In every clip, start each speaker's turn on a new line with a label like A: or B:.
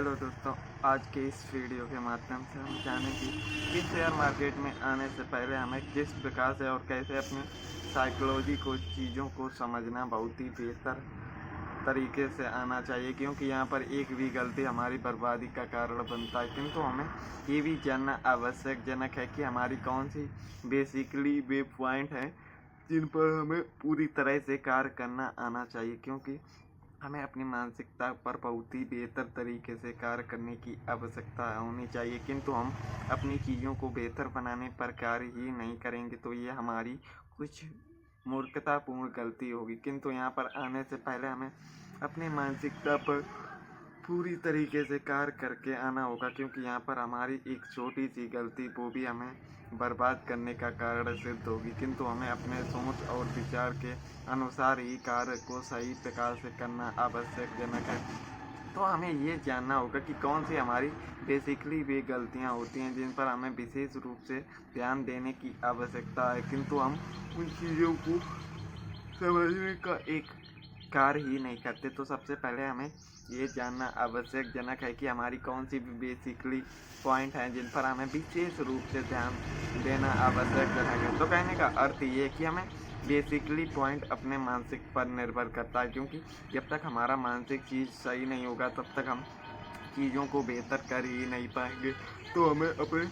A: Hello दोस्तों, आज के इस वीडियो के माध्यम से हम जानेंगे कि शेयर मार्केट में आने से पहले हमें किस प्रकार से और कैसे अपने साइकोलॉजी को चीज़ों को समझना बहुत ही बेहतर तरीके से आना चाहिए, क्योंकि यहाँ पर एक भी गलती हमारी बर्बादी का कारण बनता है। किंतु हमें ये भी जानना आवश्यकजनक है कि हमारी कौन सी बेसिकली वे पॉइंट है जिन पर हमें पूरी तरह से कार्य करना आना चाहिए, क्योंकि हमें अपनी मानसिकता पर बहुत ही बेहतर तरीके से कार्य करने की आवश्यकता होनी चाहिए। किंतु हम अपनी चीज़ों को बेहतर बनाने पर कार्य ही नहीं करेंगे तो ये हमारी कुछ मूर्खतापूर्ण गलती होगी। किंतु यहाँ पर आने से पहले हमें अपनी मानसिकता पर पूरी तरीके से कार्य करके आना होगा, क्योंकि यहाँ पर हमारी एक छोटी सी गलती वो भी हमें बर्बाद करने का कारण सिद्ध होगी। किंतु हमें अपने सोच और विचार के अनुसार ही कार्य को सही प्रकार से करना आवश्यकजनक है। तो हमें ये जानना होगा कि कौन सी हमारी बेसिकली वे गलतियाँ होती हैं जिन पर हमें विशेष रूप से ध्यान देने की आवश्यकता है, किंतु हम उन चीज़ों को समझने का एक कार्य ही नहीं करते। तो सबसे पहले हमें ये जानना आवश्यकजनक है कि हमारी कौन सी बेसिकली पॉइंट हैं जिन पर हमें विशेष रूप से ध्यान देना आवश्यकजनक है। तो कहने का अर्थ ये है कि हमें बेसिकली पॉइंट अपने मानसिक पर निर्भर करता है, क्योंकि जब तक हमारा मानसिक चीज़ सही नहीं होगा तब तक हम चीज़ों को बेहतर कर ही नहीं पाएंगे। तो हमें अपने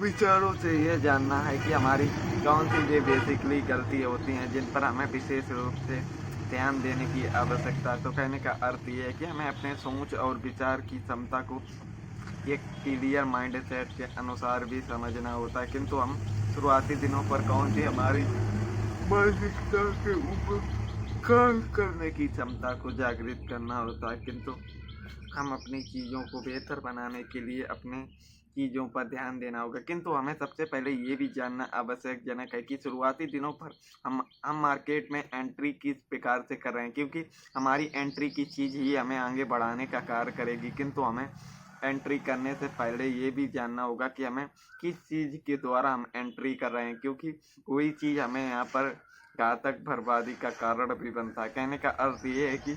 A: विचारों से यह जानना है कि हमारी कौन सी ये बेसिकली गलती होती हैं जिन पर हमें विशेष रूप से ध्यान देने की आवश्यकता है। तो कहने का अर्थ ये है कि हमें अपने सोच और विचार की क्षमता को एक क्लियर माइंड सेट के अनुसार भी समझना होता है। किंतु हम शुरुआती दिनों पर कौन सी हमारी मानसिकता के ऊपर काम करने की क्षमता को जागृत करना होता है। किंतु हम अपनी चीज़ों को बेहतर बनाने के लिए अपने चीज़ों पर ध्यान देना होगा। किंतु हमें सबसे पहले ये भी जानना आवश्यकजनक है कि शुरुआती दिनों पर हम मार्केट में एंट्री किस प्रकार से कर रहे हैं, क्योंकि हमारी एंट्री की चीज़ ही हमें आगे बढ़ाने का कार्य करेगी। किंतु हमें एंट्री करने से पहले ये भी जानना होगा कि हमें किस चीज़ के द्वारा हम एंट्री कर रहे हैं, क्योंकि वही चीज़ हमें यहाँ पर घातक बर्बादी का कारण भी बनता है। कहने का अर्थ ये है कि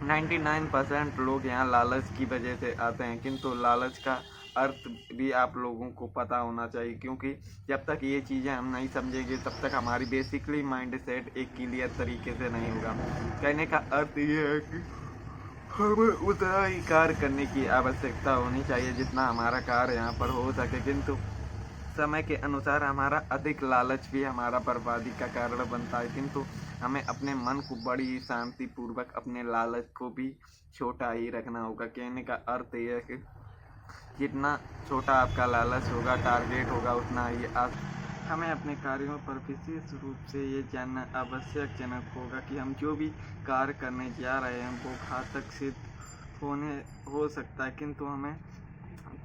A: 99% लोग यहाँ लालच की वजह से आते हैं, किंतु लालच का अर्थ भी आप लोगों को पता होना चाहिए, क्योंकि जब तक ये चीज़ें हम नहीं समझेंगे तब तक हमारी बेसिकली माइंड सेट एक क्लियर तरीके से नहीं होगा। कहने का अर्थ ये है कि हमें उतना ही कार्य करने की आवश्यकता होनी चाहिए जितना हमारा कार्य यहाँ पर हो सके। किंतु समय के अनुसार हमारा अधिक लालच भी हमारा बर्बादी का कारण बनता है। किंतु हमें अपने मन को बड़ी ही शांतिपूर्वक अपने लालच को भी छोटा ही रखना होगा। कहने का अर्थ यह है कि जितना छोटा आपका लालच होगा, टारगेट होगा, उतना ही आप हमें अपने कार्यों पर विशेष रूप से ये जानना आवश्यकजनक होगा कि हम जो भी कार्य करने जा रहे हैं वो घातक सिद्ध हो सकता है। किंतु हमें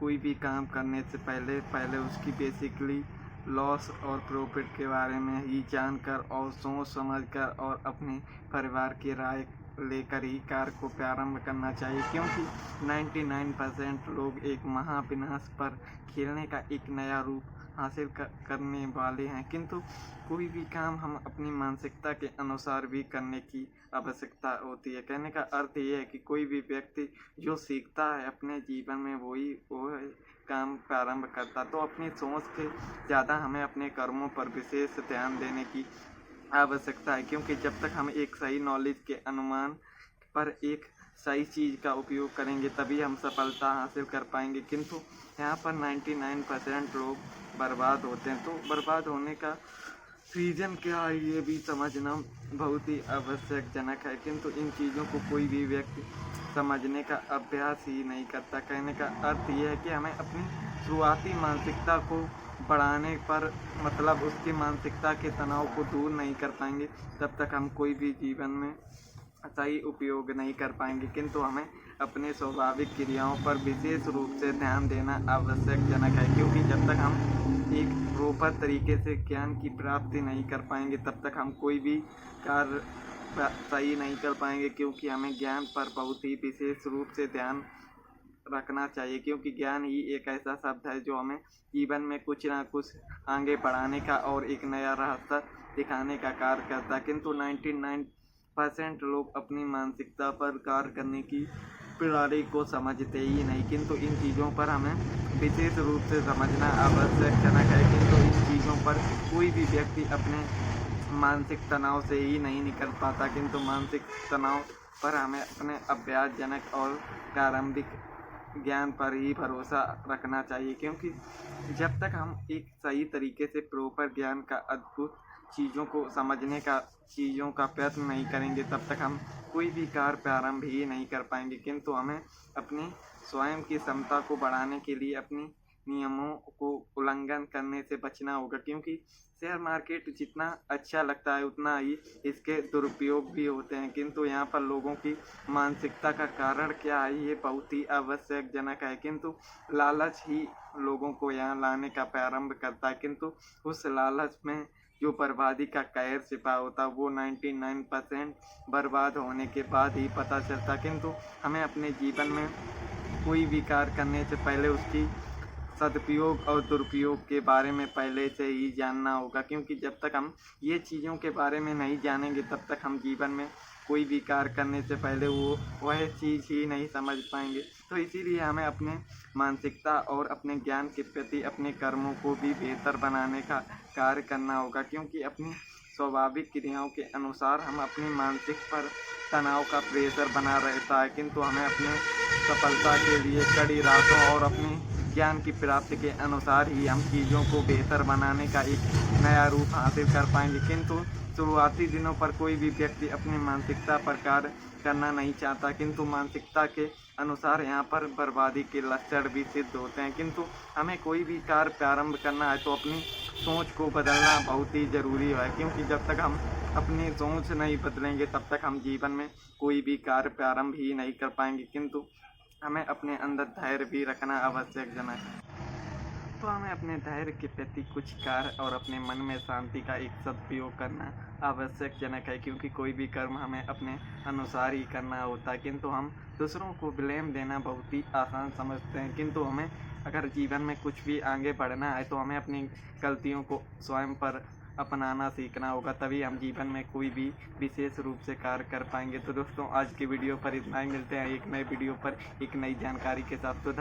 A: कोई भी काम करने से पहले उसकी बेसिकली लॉस और प्रॉफिट के बारे में ही जानकर और सोच समझकर और अपने परिवार की राय लेकर ही कार्य को प्रारंभ करना चाहिए, क्योंकि 99% लोग एक महाविनाश पर खेलने का एक नया रूप हासिल करने वाले हैं। किंतु कोई भी काम हम अपनी मानसिकता के अनुसार भी करने की आवश्यकता होती है। कहने का अर्थ ये है कि कोई भी व्यक्ति जो सीखता है अपने जीवन में वो काम प्रारंभ करता। तो अपनी सोच के ज़्यादा हमें अपने कर्मों पर विशेष ध्यान देने की आवश्यकता है, क्योंकि जब तक हम एक सही नॉलेज के अनुमान पर एक सही चीज़ का उपयोग करेंगे तभी हम सफलता हासिल कर पाएंगे। किंतु यहाँ पर 99% लोग बर्बाद होते हैं। तो बर्बाद होने का रीज़न क्या है ये भी समझना बहुत ही आवश्यकजनक है। किंतु इन चीज़ों को कोई भी व्यक्ति समझने का अभ्यास ही नहीं करता। कहने का अर्थ ये है कि हमें अपनी शुरुआती मानसिकता को बढ़ाने पर मतलब उसकी मानसिकता के तनाव को दूर नहीं कर पाएंगे तब तक हम कोई भी जीवन में सही उपयोग नहीं कर पाएंगे। किंतु हमें अपने स्वाभाविक क्रियाओं पर विशेष रूप से ध्यान देना आवश्यकजनक है, क्योंकि जब तक हम एक प्रॉपर तरीके से ज्ञान की प्राप्ति नहीं कर पाएंगे तब तक हम कोई भी कार्य सही नहीं कर पाएंगे। क्योंकि हमें ज्ञान पर बहुत ही विशेष रूप से ध्यान रखना चाहिए, क्योंकि ज्ञान ही एक ऐसा शब्द है जो हमें जीवन में कुछ ना कुछ आगे बढ़ाने का और एक नया रास्ता दिखाने का कार्य करता है। किंतु 99% लोग अपनी मानसिकता पर कार्य करने की प्रणाली को समझते ही नहीं, किंतु इन चीज़ों पर हमें विशेष रूप से समझना आवश्यकजनक है। किंतु इन चीज़ों पर कोई भी व्यक्ति अपने मानसिक तनाव से ही नहीं निकल पाता, किंतु मानसिक तनाव पर हमें अपने अभ्यासजनक और प्रारंभिक ज्ञान पर ही भरोसा रखना चाहिए। क्योंकि जब तक हम एक सही तरीके से प्रॉपर ज्ञान का अद्भुत चीज़ों को समझने का चीज़ों का प्रयत्न नहीं करेंगे, तब तक हम कोई भी कार्य प्रारंभ ही नहीं कर पाएंगे। किंतु हमें अपनी स्वयं की क्षमता को बढ़ाने के लिए अपनी नियमों को उल्लंघन करने से बचना होगा। क्योंकि शेयर मार्केट जितना अच्छा लगता है उतना ही इसके दुरुपयोग भी होते हैं। किंतु यहाँ पर लोगों की मानसिकता का कारण क्या है, ये बहुत ही आवश्यकजनक है। किंतु लालच ही लोगों को यहाँ लाने का प्रारंभ करता है। किंतु उस लालच में जो बर्बादी का कहर छिपा होता है वो 99% बर्बाद होने के बाद ही पता चलता। किंतु हमें अपने जीवन में कोई भी कार्य करने से पहले उसकी सदुपयोग और दुरुपयोग के बारे में पहले से ही जानना होगा। क्योंकि जब तक हम ये चीज़ों के बारे में नहीं जानेंगे, तब तक हम जीवन में कोई भी कार्य करने से पहले वह चीज़ ही नहीं समझ पाएंगे। तो इसीलिए हमें अपने मानसिकता और अपने ज्ञान के प्रति अपने कर्मों को भी बेहतर बनाने का कार्य करना होगा। क्योंकि अपनी स्वाभाविक क्रियाओं के अनुसार हम अपनी मानसिक पर तनाव का प्रेशर बना रहता है। किंतु हमें अपने सफलता के लिए कड़ी रातों और अपनी ज्ञान की प्राप्ति के अनुसार ही हम चीज़ों को बेहतर बनाने का एक नया रूप हासिल कर पाएंगे। किंतु शुरुआती दिनों पर कोई भी व्यक्ति अपनी मानसिकता पर कार्य करना नहीं चाहता। किंतु मानसिकता के अनुसार यहाँ पर बर्बादी के लक्षण भी सिद्ध होते हैं। किंतु हमें कोई भी कार्य प्रारंभ करना है तो अपनी सोच को बदलना बहुत ही ज़रूरी है। क्योंकि जब तक हम अपनी सोच नहीं बदलेंगे, तब तक हम जीवन में कोई भी कार्य प्रारंभ ही नहीं कर पाएंगे। किंतु हमें अपने अंदर धैर्य भी रखना आवश्यकजनक है। तो हमें अपने धैर्य के प्रति कुछ कार्य और अपने मन में शांति का एक सदुपयोग करना आवश्यकजनक है। क्योंकि कोई भी कर्म हमें अपने अनुसार ही करना होता है। किंतु हम दूसरों को ब्लेम देना बहुत ही आसान समझते हैं। किंतु हमें अगर जीवन में कुछ भी आगे बढ़ना है तो हमें अपनी गलतियों को स्वयं पर अपनाना सीखना होगा, तभी हम जीवन में कोई भी विशेष रूप से कार्य कर पाएंगे। तो दोस्तों, आज की वीडियो पर इतना ही। मिलते हैं एक नए वीडियो पर एक नई जानकारी के साथ। तो